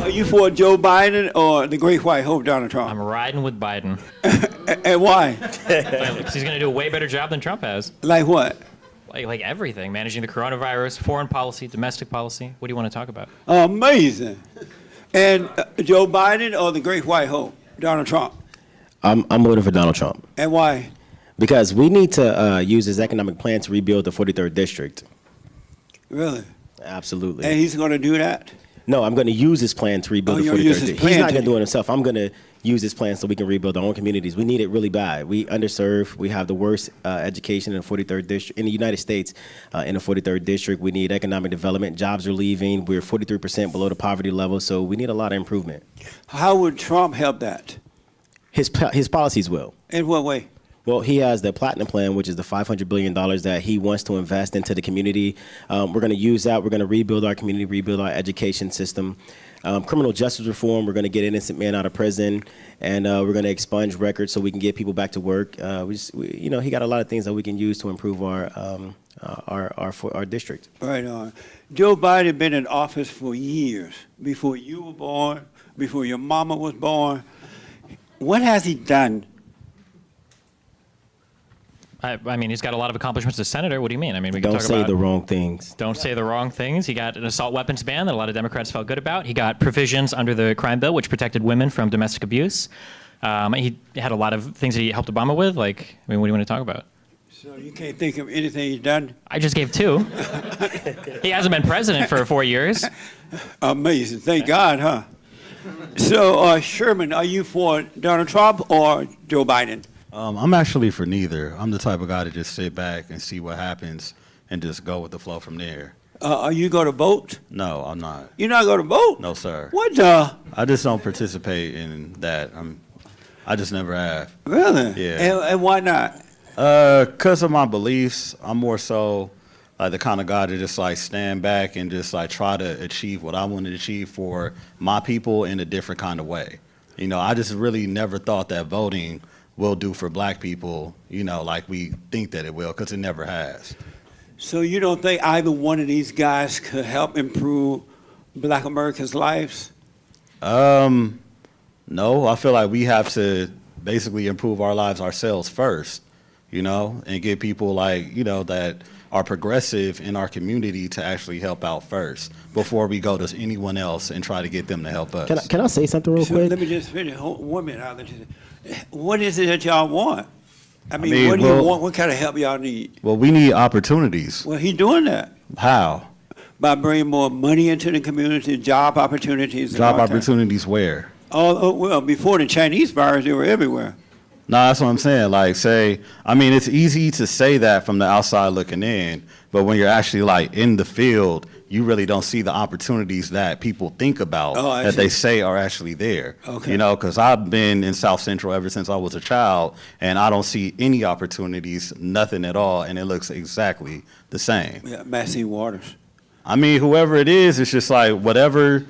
Are you for Joe Biden or the great white hope, Donald Trump? I'm riding with Biden. And why? Because he's going to do a way better job than Trump has. Like what? Like everything, managing the coronavirus, foreign policy, domestic policy. What do you want to talk about? Amazing. And Joe Biden or the great white hope, Donald Trump? I'm voting for Donald Trump. And why? Because we need to use his economic plan to rebuild the 43rd district. Really? Absolutely. And he's going to do that? No, I'm going to use his plan to rebuild the 43rd district. He's not going to do it himself. I'm going to use his plan so we can rebuild our own communities. We need it really bad. We underserved. We have the worst education in the 43rd district in the United States. In the 43rd district, we need economic development. Jobs are leaving. We're 43% below the poverty level, so we need a lot of improvement. How would Trump help that? His policies will. In what way? Well, he has the Platinum Plan, which is the $500 billion that he wants to invest into the community. We're going to use that. We're going to rebuild our community, rebuild our education system. Criminal justice reform, we're going to get innocent men out of prison, and we're going to expunge records so we can get people back to work. He got a lot of things that we can use to improve our district. Right on. Joe Biden been in office for years, before you were born, before your mama was born. What has he done? I mean, he's got a lot of accomplishments as senator. What do you mean? I mean, we can Don't talk say about the wrong things. Don't say the wrong things. He got an assault weapons ban that a lot of Democrats felt good about. He got provisions under the crime bill which protected women from domestic abuse. He had a lot of things that he helped Obama with. Like, I mean, what do you want to talk about? So you can't think of anything he's done? I just gave two. He hasn't been president for 4 years. Amazing. Thank God, huh? So, Sherman, are you for Donald Trump or Joe Biden? I'm actually for neither. I'm the type of guy to just sit back and see what happens and just go with the flow from there. Are you going to vote? No, I'm not. You're not going to vote? No, sir. What the? I just don't participate in that. I just never have. Really? Yeah. And why not? Because of my beliefs, I'm more so the kind of guy to just like stand back and just like try to achieve what I want to achieve for my people in a different kind of way. You know, I just really never thought that voting will do for black people, you know, like we think that it will, because it never has. So you don't think either one of these guys could help improve black Americans' lives? No, I feel like we have to basically improve our lives ourselves first, you know, and get people like, you know, that are progressive in our community to actually help out first before we go to anyone else and try to get them to help us. Can I say something real quick? Let me just finish. 1 minute. What is it that y'all want? I mean, what do you want? What kind of help y'all need? Well, we need opportunities. Well, he's doing that. How? By bringing more money into the community, job opportunities. Job opportunities where? Well, before the Chinese virus, they were everywhere. No, that's what I'm saying. Like, it's easy to say that from the outside looking in, but when you're actually like in the field, you really don't see the opportunities that people think about that they say are actually there. Okay. You know, because I've been in South Central ever since I was a child, and I don't see any opportunities, nothing at all, and it looks exactly the same. Yeah, Maxine Waters. I mean, whoever it is, it's just like whatever,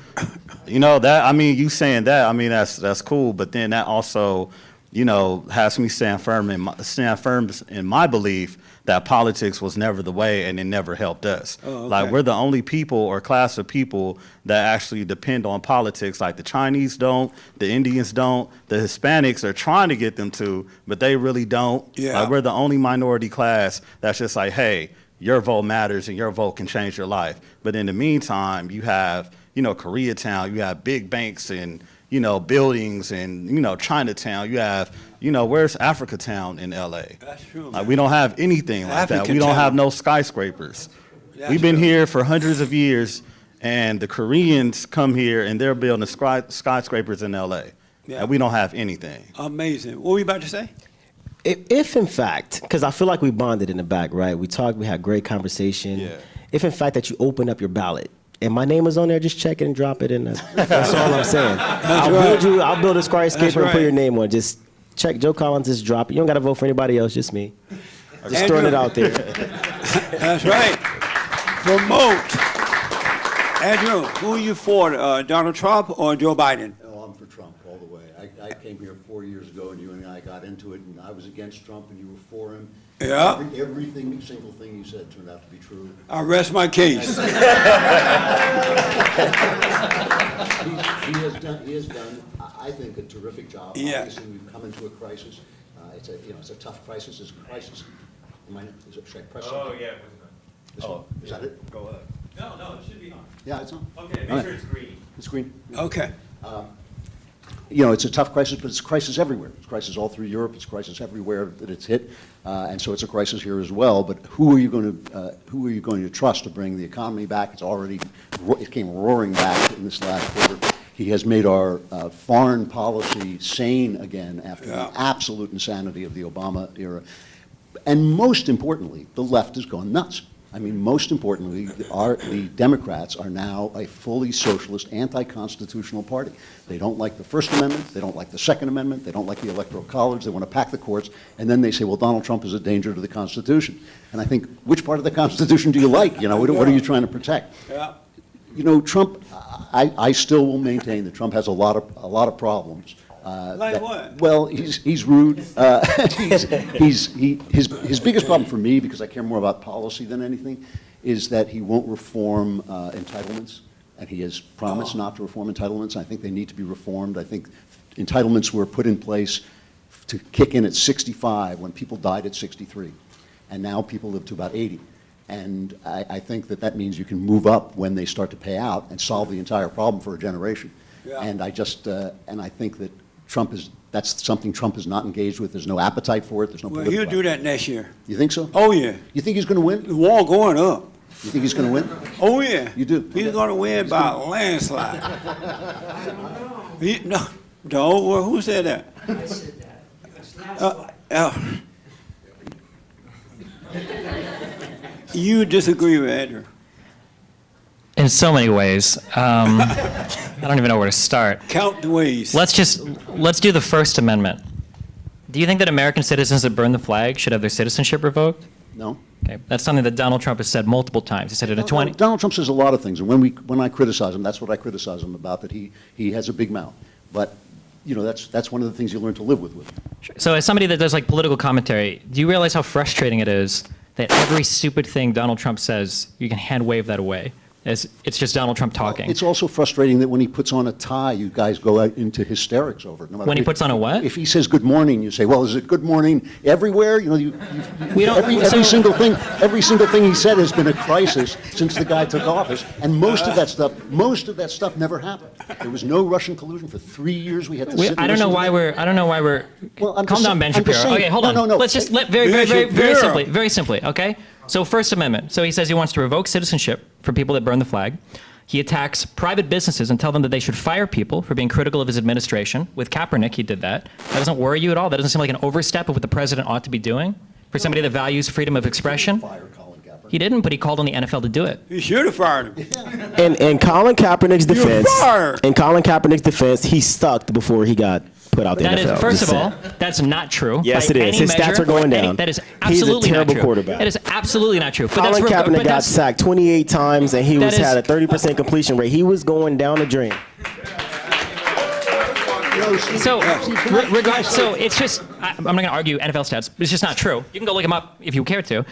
you know, that, I mean, you saying that, I mean, that's cool, but then that also, you know, has me stand firm in my belief that politics was never the way and it never helped us. Oh, okay. Like, we're the only people or class of people that actually depend on politics. Like, the Chinese don't, the Indians don't, the Hispanics are trying to get them to, but they really don't. Yeah. Like, we're the only minority class that's just like, hey, your vote matters and your vote can change your life. But in the meantime, you have, you know, Koreatown, you have big banks and, you know, buildings and, you know, Chinatown. You have, you know, where's Africatown in L.A.? That's true, man. Like, we don't have anything like that. We don't have no skyscrapers. We've been here for hundreds of years, and the Koreans come here, and they're building skyscrapers in L.A. Yeah. And we don't have anything. Amazing. What were you about to say? If in fact, because I feel like we bonded in the back, right? We talked, we had great conversation. Yeah. If in fact that you open up your ballot, and my name is on there, just check it and drop it in. That's all I'm saying. I'll build a skyscraper and put your name on. Just check Joe Collins, just drop it. You don't got to vote for anybody else, just me. Just throwing it out there. That's right. Promote. Andrew, who are you for, Donald Trump or Joe Biden? Oh, I'm for Trump all the way. I came here 4 years ago, and you and I got into it, and I was against Trump, and you were for him. Yeah. Everything, single thing you said turned out to be true. I rest my case. He he has done, I think, a terrific job. Yeah. Obviously, we've come into a crisis. It's a tough crisis. It's a crisis. Should I press something? Oh, yeah. This one? Is that it? Go ahead. No, it should be on. Yeah, it's on. Okay, All make right. sure it's green. It's green. Okay. It's a tough crisis, but it's a crisis everywhere. It's a crisis all through Europe. It's a crisis everywhere that it's hit, and so it's a crisis here as well. But who are you going to trust to bring the economy back? It came roaring back in this last quarter. He has made our foreign policy sane again after the absolute insanity of the Obama era. And most importantly, the left has gone nuts. I mean, most importantly, the Democrats are now a fully socialist, anti-constitutional party. They don't like the First Amendment, they don't like the Second Amendment, they don't like the Electoral College, they want to pack the courts, and then they say, well, Donald Trump is a danger to the Constitution. And I think, which part of the Constitution do you like? What are you trying to protect? Yeah. Trump, I still will maintain that Trump has a lot of problems. Like what? Well, he's rude. His biggest problem for me, because I care more about policy than anything, is that he won't reform entitlements, and he has promised not to reform entitlements. I think they need to be reformed. I think entitlements were put in place to kick in at 65 when people died at 63, and now people live to about 80. And I think that means you can move up when they start to pay out and solve the entire problem for a generation. Yeah. And I think that that's something Trump is not engaged with. There's no appetite for it. There's no Well, political he'll do that next year. You think so? Oh, yeah. You think he's going to win? The war going up. You think he's going to win? Oh, yeah. You do? He's going to win by a landslide. No, well, who said that? I said that. It's landslide. You disagree with Andrew. In so many ways. I don't even know where to start. Count the ways. Let's do the First Amendment. Do you think that American citizens that burn the flag should have their citizenship revoked? No. Okay, that's something that Donald Trump has said multiple times. He said it in 20. Donald Trump says a lot of things, and when I criticize him, that's what I criticize him about, that he has a big mouth. But that's one of the things you learn to live with. So as somebody that does like political commentary, do you realize how frustrating it is that every stupid thing Donald Trump says, you can hand wave that away? It's just Donald Trump talking. It's also frustrating that when he puts on a tie, you guys go out into hysterics over it. No matter When he puts on a what? If he says good morning, you say, well, is it good morning everywhere? We don't- every single thing he said has been a crisis since the guy took office, and most of that stuff never happened. There was no Russian collusion for 3 years. We had to sit and I don't know listen to why we're. Well, I'm calm just down, Ben I'm just Shapiro. saying- Okay, hold on. No. Let's just very simply. Okay. So First Amendment. So he says he wants to revoke citizenship for people that burn the flag. He attacks private businesses and tell them that they should fire people for being critical of his administration. With Kaepernick, he did that. That doesn't worry you at all? That doesn't seem like an overstep of what the president ought to be doing for somebody that values freedom of expression? fire Colin Kaepernick. He didn't, but he called on the NFL to do it. You should have fired him. In Colin Kaepernick's You're defense, fired. he sucked before he got put out the That NFL. is, first Just of all, saying. that's not true. Yes, by it is. any His stats measure. are going down. That is He's a absolutely terrible not true. quarterback. That is absolutely not true. But Colin that's Kaepernick but got that's, sacked 28 times, and he That had is- a 30% completion rate. He was going down the drain. So, so it's just, I'm not going to argue NFL stats, but it's just not true. You can go look him up if you care to.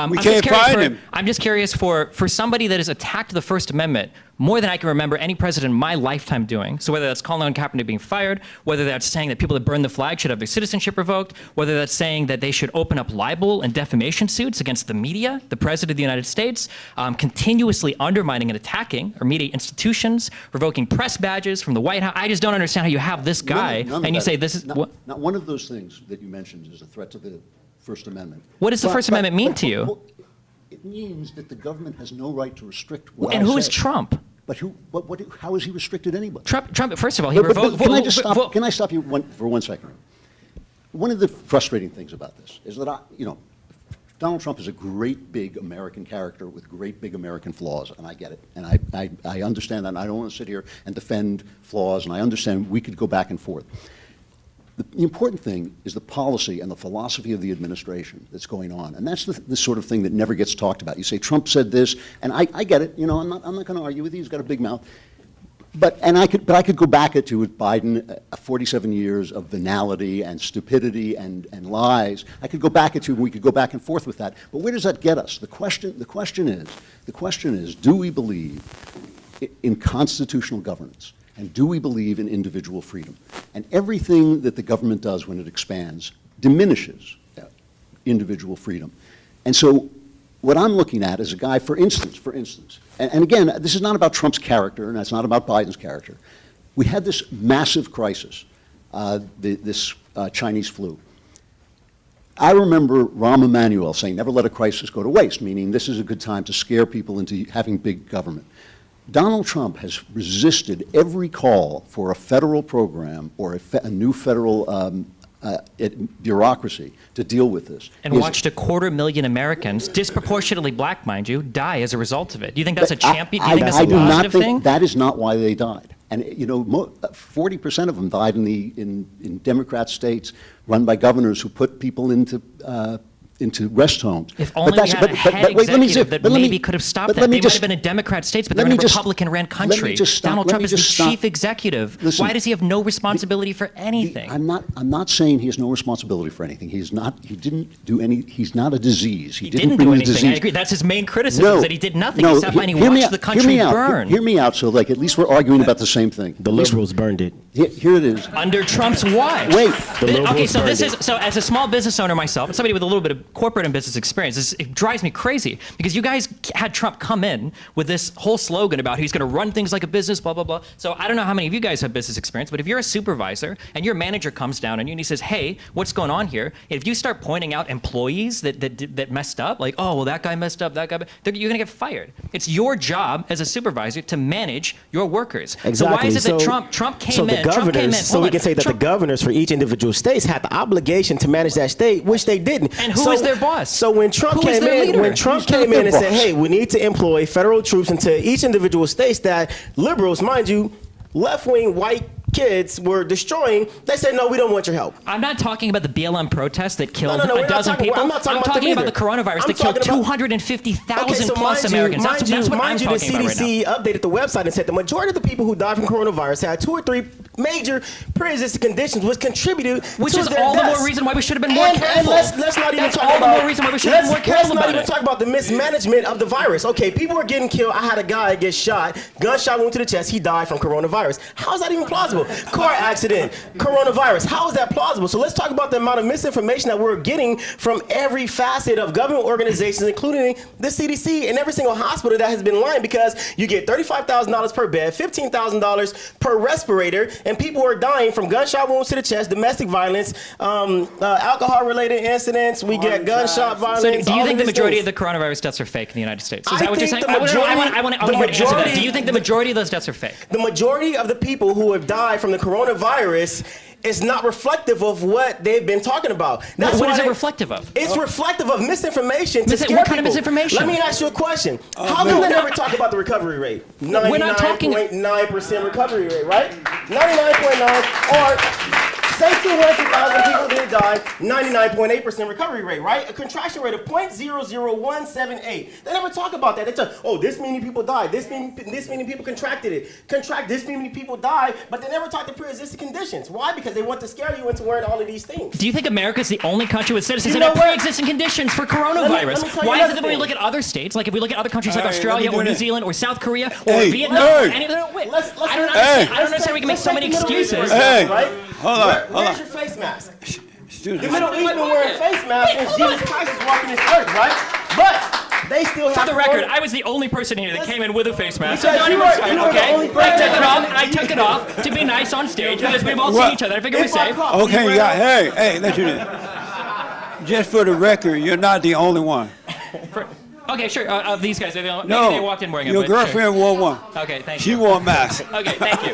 We can't find him. I'm just curious for somebody that has attacked the First Amendment more than I can remember any president in my lifetime doing. So whether that's calling on Kaepernick being fired, whether that's saying that people that burn the flag should have their citizenship revoked, whether that's saying that they should open up libel and defamation suits against the media, the president of the United States, continuously undermining and attacking our media institutions, revoking press badges from the White House. I just don't understand how you have this guy None of and you that- say this is what. Not one of those things that you mentioned is a threat to the First Amendment. What does the First Amendment mean to you? It means that the government has no right to restrict what And I who is say. Trump? But how has he restricted anybody? Trump. First of all, he But revoked. can I stop you for 1 second? One of the frustrating things about this is that Donald Trump is a great big American character with great big American flaws, and I get it, and I understand that, and I don't want to sit here and defend flaws, and I understand we could go back and forth. The important thing is the policy and the philosophy of the administration that's going on, and that's the sort of thing that never gets talked about. You say Trump said this, and I get it. I'm not going to argue with you. He's got a big mouth, but I could go back to with Biden, 47 years of venality and stupidity and lies. I could go back and we could go back and forth with that. But where does that get us? The question is, do we believe in constitutional governance? And do we believe in individual freedom? And everything that the government does when it expands diminishes individual freedom. And so what I'm looking at is a guy, for instance, and again, this is not about Trump's character, and that's not about Biden's character. We had this massive crisis, this Chinese flu. I remember Rahm Emanuel saying, never let a crisis go to waste, meaning this is a good time to scare people into having big government. Donald Trump has resisted every call for a federal program or a new federal bureaucracy to deal with this. And watched 250,000 Americans, disproportionately black, mind you, die as a result of it. Do you think that's a champion? Do you think that's a positive thing? That is not why they died. And 40% of them died in Democrat states run by governors who put people into rest homes. If only we had a head executive that maybe could have stopped that. They might have been in Democrat states, but they're in a Republican-ran country. Donald Trump is the chief executive. Why does he have no responsibility for anything? I'm not saying he has no responsibility for anything. He didn't do any. He's not a disease. He didn't do anything. I agree. That's his main criticism, is that he did nothing. He sat by and he watched the country burn. Hear me out. So, like, at least we're arguing about the same thing. The liberals burned it. Here it is. Under Trump's watch. Wait. Okay, so as a small business owner myself, and somebody with a little bit of corporate and business experience, it drives me crazy because you guys had Trump come in with this whole slogan about he's going to run things like a business, blah, blah, blah. So I don't know how many of you guys have business experience, but if you're a supervisor and your manager comes down on you and he says, hey, what's going on here? If you start pointing out employees that messed up, like, oh, well, that guy messed up, that guy, you're going to get fired. It's your job as a supervisor to manage your workers. Exactly. So why is it that Trump came in? So we can say that the governors for each individual states had the obligation to manage that state, which they didn't. And who is their boss? So when Trump came in and said, hey, we need to employ federal troops into each individual states that liberals, mind you, left-wing white kids were destroying, they said, no, we don't want your help. I'm not talking about the BLM protests that killed a dozen people. I'm talking about the coronavirus that killed 250,000 plus Americans. That's what I'm talking about right now. The CDC updated the website and said the majority of the people who died from coronavirus had 2 or 3 major pre-existing conditions which contributed to their deaths. Which is all the more reason why we should have been more careful. And let's not even talk about the mismanagement of the virus. Okay, people are getting killed. I had a guy get shot, gunshot wound to the chest. He died from coronavirus. How is that even plausible? Car accident, coronavirus. How is that plausible? So let's talk about the amount of misinformation that we're getting from every facet of government organizations, including the CDC and every single hospital that has been lying, because you get $35,000 per bed, $15,000 per respirator, and people are dying from gunshot wounds to the chest, domestic violence, alcohol-related incidents. We get gunshot violence. So do you think the majority of the coronavirus deaths are fake in the United States? Is that what you're saying? I want to answer that. Do you think the majority of those deaths are fake? The majority of the people who have died from the coronavirus is not reflective of what they've been talking about. What is it reflective of? It's reflective of misinformation to scare people. What kind of misinformation? Let me ask you a question. How come they never talk about the recovery rate? We're not talking 99.9% recovery rate, right? 99.9 or say 200,000 people did die, 99.8% recovery rate, right? A contraction rate of 0.00178. They never talk about that. They talk, oh, this many people died, this many people contracted it, this many people died, but they never talk to pre-existing conditions. Why? Because they want to scare you into wearing all of these things. Do you think America is the only country with citizens that have pre-existing conditions for coronavirus? Why is it that when we look at other states, like if we look at other countries like Australia or New Zealand or South Korea or Vietnam, I don't understand we can make so many excuses. Hold on. Where's your face mask? The Middle East been wearing face masks since Jesus Christ is walking this earth, right? But they still have. For the record, I was the only person here that came in with a face mask. So you were the only person. I took it off to be nice on stage because we've all seen each other. I figured we're safe. Okay, hey, let you in. Just for the record, you're not the only one. Okay, sure. Of these guys, they walked in wearing it. Your girlfriend wore one. Okay, thank you. She wore a mask. Okay, thank you.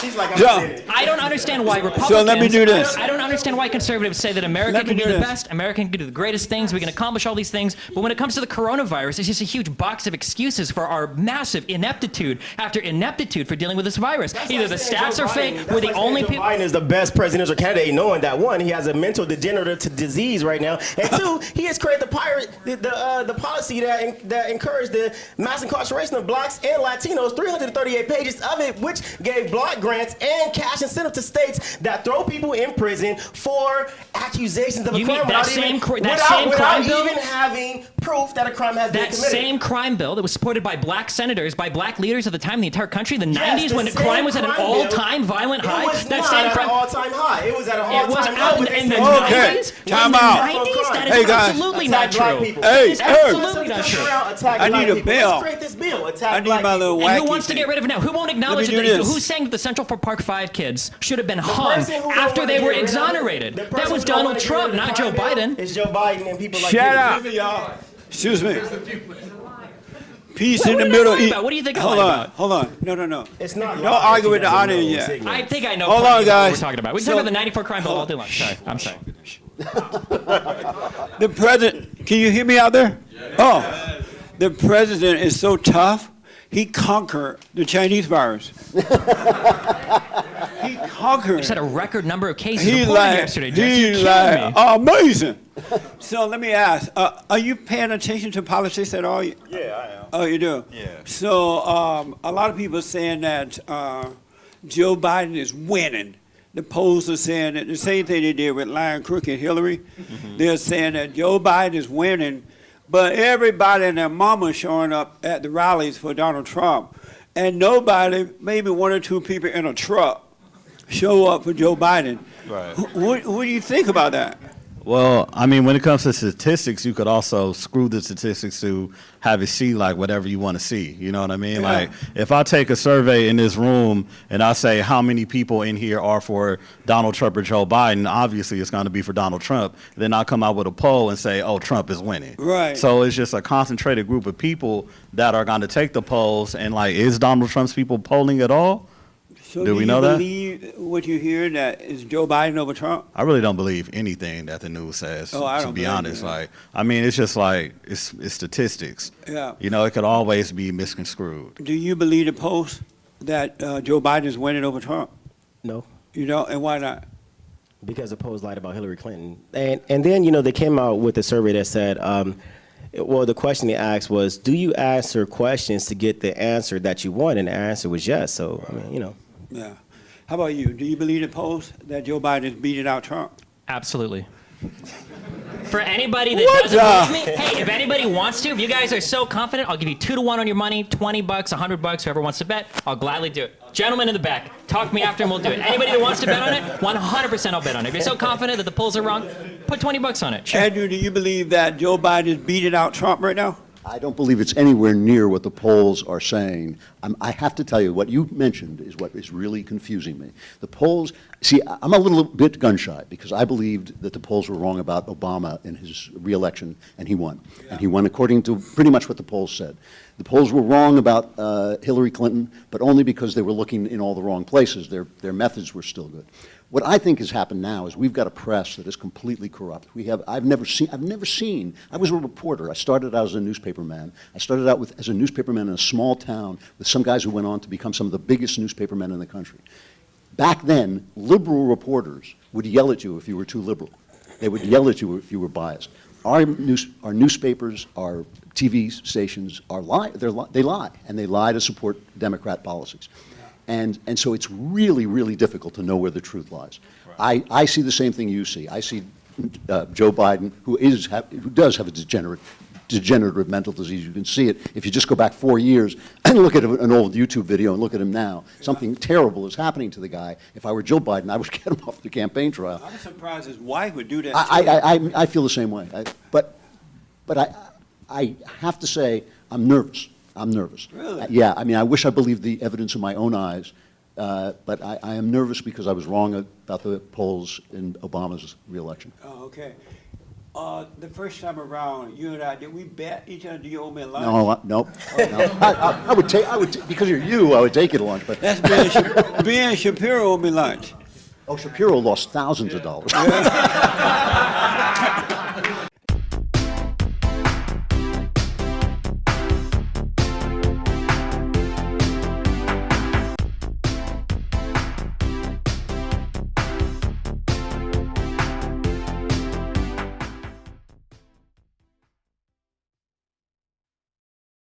She's like, I don't understand why Republicans. So let me do this. I don't understand why conservatives say that America can do the best, America can do the greatest things, we can accomplish all these things, but when it comes to the coronavirus, it's just a huge box of excuses for our massive ineptitude after ineptitude for dealing with this virus. Either the stats are fake, we're the only people. Biden is the best presidential candidate, knowing that one, he has a mental degenerative disease right now, and two, he has created the policy that encouraged the mass incarceration of blacks and Latinos, 338 pages of it, which gave block grants and cash incentive to states that throw people in prison for accusations of a You crime mean that same crime bill? even having proof that a crime has been That committed. same crime bill that was supported by black senators, by black leaders at the time in the entire country, the Yes, 90s, the when same crime was at an crime bill, all-time violent high. It was That not same at crime. an all-time high. It was at an It was all-time out low. but they in the said- Okay, 90s. time In the out. 90s? That is Hey, guys. absolutely Attack not black true. people. Hey, It's Herb. absolutely not true. I need a bill. Let's create this bill. Attack I need black my people. little And who wacky wants to thing. get rid of it now? Who won't acknowledge Let me it? do this. Who's saying that the Central for Park 5 kids should have been hung person who don't after wanna they were get rid of it- exonerated? the That person was who don't Donald wanna get Trump, rid of not the Joe crime bill Biden. It's Joe Biden and people like Shut you. up. y'all. Excuse me. Peace What in the are you middle. lying about? What do you think I'm Hold lying on, about? hold on. No. It's not. Don't argue with the audience yet. I think I know Hold plenty on, of guys. what we're talking about. We can So- talk about the 94 crime bill all day long. Sorry, I'm sorry. The president, can you hear me out there? Oh, the president is so tough, he conquered the Chinese virus. He conquered Just had a it. record number of cases He reported like, yesterday, Jesse. he You're killing like, me. amazing. So let me ask, are you paying attention to politics at all? Yeah, I am. Oh, you do? Yeah. So a lot of people are saying that Joe Biden is winning. The polls are saying that the same thing they did with Lion Crook and Hillary. They're saying that Joe Biden is winning, but everybody and their mama showing up at the rallies for Donald Trump, and nobody, maybe one or two people in a truck, show up for Joe Biden. Right. What do you think about that? Well, I mean, when it comes to statistics, you could also screw the statistics to have it see like whatever you want to see. You know what I mean? Yeah. Like, if I take a survey in this room and I say how many people in here are for Donald Trump or Joe Biden, obviously it's going to be for Donald Trump. Then I'll come out with a poll and say, oh, Trump is winning. Right. So it's just a concentrated group of people that are going to take the polls. And like, is Donald Trump's people polling at all? So Do we you know that? believe what you hear, that is Joe Biden over Trump? I really don't believe anything that the news says, Oh, I to don't be believe honest. it. Like, I mean, it's just like, it's statistics. Yeah. You know, it could always be misconstrued. Do you believe the post that Joe Biden is winning over Trump? No. You know, and why not? Because the Post lied about Hillary Clinton. And then, you know, they came out with a survey that said, well, the question they asked was, do you answer questions to get the answer that you want? And the answer was yes. So, I mean, you know. Yeah. How about you? Do you believe the post that Joe Biden is beating out Trump? Absolutely. For anybody that What doesn't the- believe me, hey, if anybody wants to, if you guys are so confident, I'll give you 2 to 1 on your money, $20, $100, whoever wants to bet, I'll gladly do it. Gentlemen in the back, talk to me after and we'll do it. Anybody that wants to bet on it, 100% I'll bet on it. If you're so confident that the polls are wrong, put $20 on it. Sure. Andrew, do you believe that Joe Biden is beating out Trump right now? I don't believe it's anywhere near what the polls are saying. I have to tell you, what you mentioned is what is really confusing me. The polls, see, I'm a little bit gun-shy because I believed that the polls were wrong about Obama in his re-election, and he won. And he won according to pretty much what the polls said. The polls were wrong about Hillary Clinton, but only because they were looking in all the wrong places. Their methods were still good. What I think has happened now is we've got a press that is completely corrupt. I've never seen, I was a reporter. I started out as a newspaperman. I started out as a newspaperman in a small town with some guys who went on to become some of the biggest newspapermen in the country. Back then, liberal reporters would yell at you if you were too liberal. They would yell at you if you were biased. Our newspapers, our TV stations they lie, and they lie to support Democrat policies. And so it's really, really difficult to know where the truth lies. Right. I see the same thing you see. I see Joe Biden, who does have a degenerative mental disease. You can see it if you just go back 4 years and look at an old YouTube video and look at him now. Yeah. Something terrible is happening to the guy. If I were Joe Biden, I would get him off the campaign trail. I'm surprised his wife would do that. I feel the same way. But I have to say, I'm nervous. I'm nervous. Really? Yeah, I mean, I wish I believed the evidence in my own eyes, but I am nervous because I was wrong about the polls in Obama's re-election. Oh, okay. The first time around, you and I, did we bet each other? Do you owe me a lunch? No. I would take, because you're you, I would take you to lunch, but. That's Ben Shapiro owed me lunch. Oh, Shapiro lost thousands of dollars.